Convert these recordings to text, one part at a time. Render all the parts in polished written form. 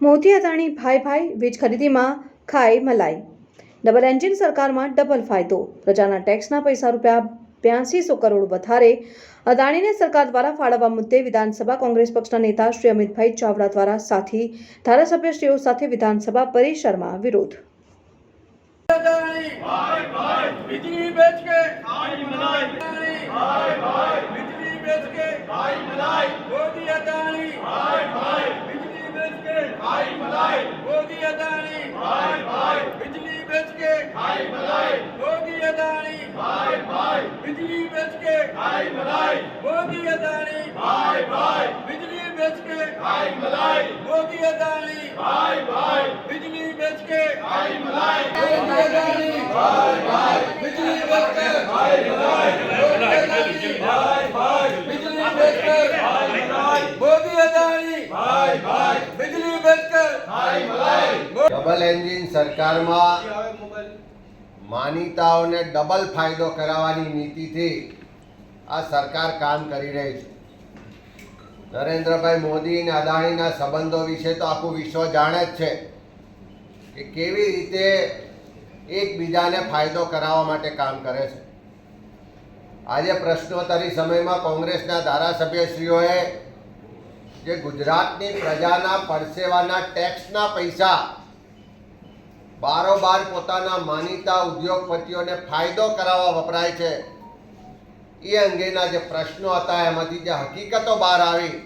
મોદી અદાણી ભાઈ ભાઈ વીજ ખરીદીમાં ખાઈ મલાઈ. ડબલ એન્જિન સરકારમાં ડબલ ફાયદો. પ્રજાના ટેક્સના પૈસા ₹8200 કરોડ વધારે અદાણીને સરકાર દ્વારા ફાળવવા મુદ્દે વિધાનસભા કોંગ્રેસ પક્ષના નેતા શ્રી અમિતભાઈ ચાવડા દ્વારા સાથી ધારાસભ્યશ્રીઓ સાથે વિધાનસભા પરિસરમાં વિરોધ. अदानी भाई भाई बिजली बेच के खाई मलाई भाई भाई बिजली बेच के खाई मलाई मोदी अदानी भाई भाई बिजली बेच के खाई मलाई मोदी अदानी भाई भाई बिजली बेच के खाई मलाई मोदी अदानी भाई भाई बिजली बेच के खाई मलाई मोदी अदानी भाई भाई बिजली बेच के खाई मलाई मोदी अदानी भाई भाई बिजली बेच के खाई मलाई अदानी भाई भाई बिजली बेच के खाई मलाई भाई भाई बिजली बेच के खाई मलाई मोदी अदानी भाई भाई बिजली बेच के खाई मलाई डबल एंजिन सरकाરમાં માનીતાઓને ડબલ ફાયદો કરાવવાની નીતિથી આ સરકાર કામ કરી રહી છે. નરેન્દ્રભાઈ મોદી અને અદાણીના સંબંધો વિશે તો આખું વિશ્વ જાણે જ છે કે કેવી રીતે એકબીજાને ફાયદો કરાવવા માટે કામ કરે છે. આજે પ્રશ્નોત્તરી સમયમાં કોંગ્રેસના ધારાસભ્યશ્રીઓએ જે ગુજરાતની પ્રજાના પરસેવાના ટેક્સના પૈસા બારોબાર પોતાના માનીતા ઉદ્યોગપતિઓને ફાયદો કરાવવા વપરાય છે એ અંગેના જે પ્રશ્નો હતા એમાંથી જે હકીકતો બહાર આવી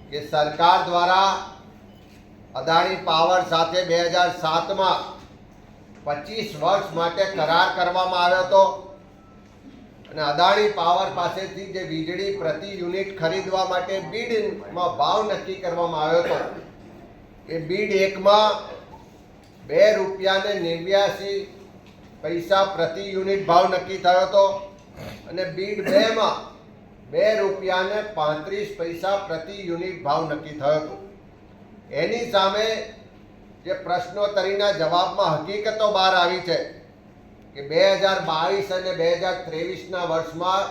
કે સરકાર દ્વારા અદાણી પાવર સાથે 2007માં 25 વર્ષ માટે કરાર કરવામાં આવ્યો હતો અને અદાણી પાવર પાસેથી જે વીજળી પ્રતિ યુનિટ ખરીદવા માટે બીડમાં ભાવ નક્કી કરવામાં આવ્યો હતો એ બીડ 1માં ₹2.89 પ્રતિ યુનિટ ભાવ નક્કી થયો હતો અને બીડ 2માં ₹2.35 પ્રતિ યુનિટ ભાવ નક્કી થયો હતો. એની સામે જે પ્રશ્નોત્તરીના જવાબમાં હકીકતો બહાર આવી છે કે 2022 અને 2023ના વર્ષમાં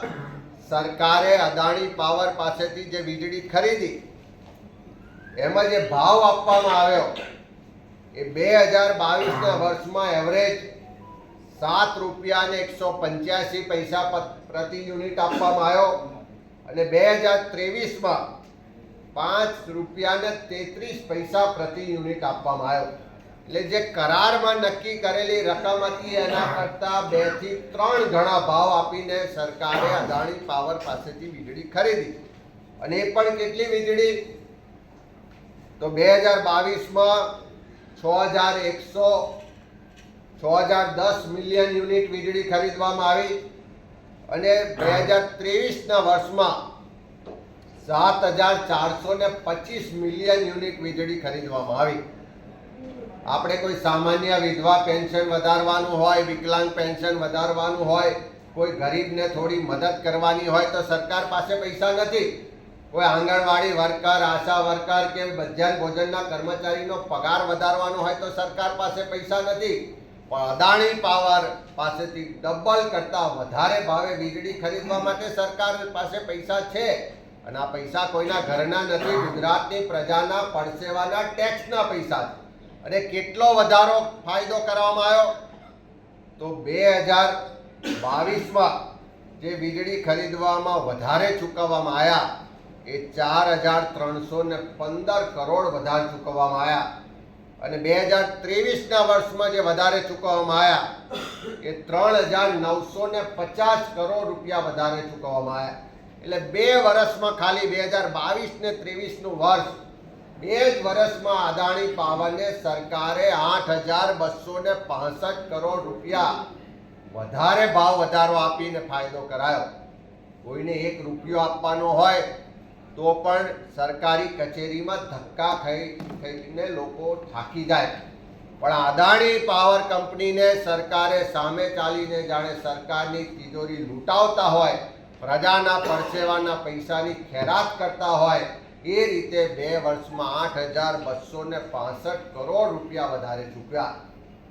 સરકારે અદાણી પાવર પાસેથી જે વીજળી ખરીદી એમાં જે ભાવ આપવામાં આવ્યો એ 2022ના વર્ષમાં એવરેજ ₹7.185 પ્રતિ યુનિટ આપવામાં આવ્યો અને 2023માં ₹5.33 પ્રતિ યુનિટ આપવામાં આવ્યો. એટલે જે કરારમાં નક્કી કરેલી રકમ હતી એના કરતાં 2 થી 3 ગણા ભાવ આપીને સરકારે અદાણી પાવર પાસેથી વીજળી ખરીદી. અને એ પણ કેટલી વીજળી તો 2022માં 6,10 મિલિયન યુનિટ વીજળી ખરીદવામાં આવી અને 2023ના વર્ષમાં 7,425 મિલિયન યુનિટ વીજળી ખરીદવામાં આવી. આપણે કોઈ સામાન્ય વિધવા પેન્શન વધારવાનું હોય, વિકલાંગ પેન્શન વધારવાનું હોય, કોઈ ગરીબને થોડી મદદ કરવાની હોય તો સરકાર પાસે પૈસા નથી. કોઈ આંગણવાડી વર્કર, આશા વર્કર કે મધ્યાહન ભોજનના કર્મચારીનો પગાર વધારવાનો હોય તો સરકાર પાસે પૈસા નથી. પણ અદાણી પાવર પાસેથી ડબલ કરતાં વધારે ભાવે વીજળી ખરીદવા માટે સરકાર પાસે પૈસા છે અને આ પૈસા કોઈના ઘરના નથી, ગુજરાતની પ્રજાના પરસેવાના ટેક્સના પૈસા છે. અને કેટલો વધારો ફાયદો કરવામાં આવ્યો તો 2022માં જે વીજળી ખરીદવામાં વધારે ચૂકવવામાં આવ્યા એ 4,315 કરોડ વધારે ચૂકવવામાં આવ્યા અને 2023ના વર્ષમાં જે વધારે ચૂકવવામાં આવ્યા એ 3,950 કરોડ રૂપિયા વધારે ચૂકવવામાં આવ્યા. એટલે 2 વર્ષમાં ખાલી 2022 ને 23નું વર્ષ 2 જ વર્ષમાં અદાણી પાવરને સરકારે 8,265 કરોડ રૂપિયા વધારે ભાવ વધારો આપીને ફાયદો કરાયો. કોઈને 1 રૂપિયો આપવાનો હોય તો પણ સરકારી કચેરીમાં ધક્કા ખાઈને લોકો થાકી જાય. પણ અદાણી પાવર કંપનીને સરકારે સામે ચાલીને જાણે સરકારની તિજોરી લૂંટાવતા હોય, પ્રજાના પરસેવાના પૈસાની ખેરાત કરતા હોય એ રીતે 2 વર્ષમાં 8,265 કરોડ રૂપિયા વધારે ચૂક્યા.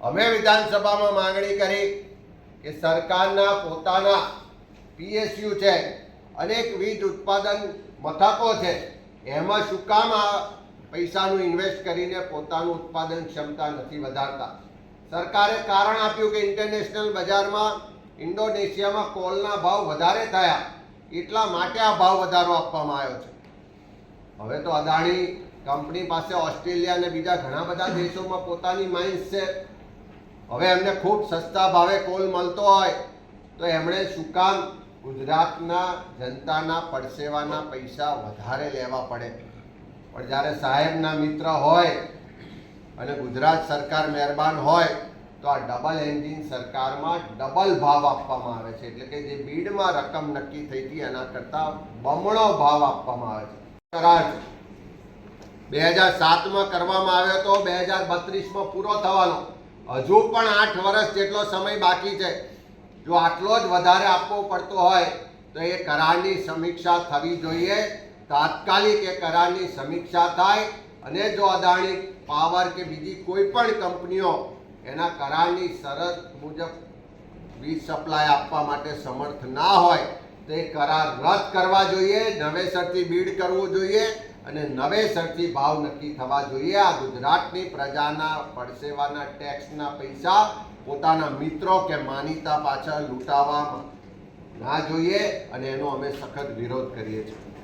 અમે વિધાનસભામાં માંગણી કરી કે સરકારના પોતાના PSU છે, અનેક વીજ ઉત્પાદન મથકો છે, એમાં શું કામ પૈસાનું ઇન્વેસ્ટ કરીને પોતાનું ઉત્પાદન ક્ષમતા નથી વધારતા. સરકારે કારણ આપ્યું કે ઇન્ટરનેશનલ બજારમાં ઇન્ડોનેશિયામાં કોલના ભાવ વધારે થયા, એટલા માટે આ ભાવ વધારો આપવામાં આવ્યો છે. હવે તો અદાણી કંપની પાસે ઓસ્ટ્રેલિયા અને બીજા ઘણા બધા દેશોમાં પોતાની માઇન્સ છે. હવે એમને ખૂબ સસ્તા ભાવે કોલ મળતો હોય તો એમણે શું કામ ગુજરાતના જનતાના પડસેવાના પૈસા વધારે લેવા પડે? પણ જ્યારે સાહેબના મિત્ર હોય અને ગુજરાત સરકાર મહેરબાન હોય તો આ ડબલ એન્જિન સરકારમાં ડબલ ભાવ આપવામાં આવે છે. એટલે કે જે બીડમાં રકમ નક્કી થઈ હતી એના કરતાં બમણો ભાવ આપવામાં આવે છે. કરાર 2007માં કરવામાં આવ્યો તો 2032માં પૂરો થવાનો. હજુ પણ 8 વર્ષ જેટલો સમય બાકી છે. જો આટલો જ વધારે આપવો પડતો હોય તો એ કરારની સમીક્ષા થવી જોઈએ. તાત્કાલિક એ કરારની સમીક્ષા થાય અને જો અદાણી પાવર કે બીજી કોઈ પણ કંપનીઓ એના કરારની શરત મુજબ વીજ સપ્લાય આપવા માટે સમર્થ ના હોય તો એ કરાર રદ કરવા જોઈએ, નવેસરથી બીડ કરવું જોઈએ અને નવેસરથી ભાવ નક્કી થવા જોઈએ. આ ગુજરાતની પ્રજાના પડસેવાના ટેક્સના પૈસા પોતાના મિત્રો કે માનીતા પાછળ લૂંટાવવામાં ના જોઈએ અને એનો અમે સખત વિરોધ કરીએ છીએ.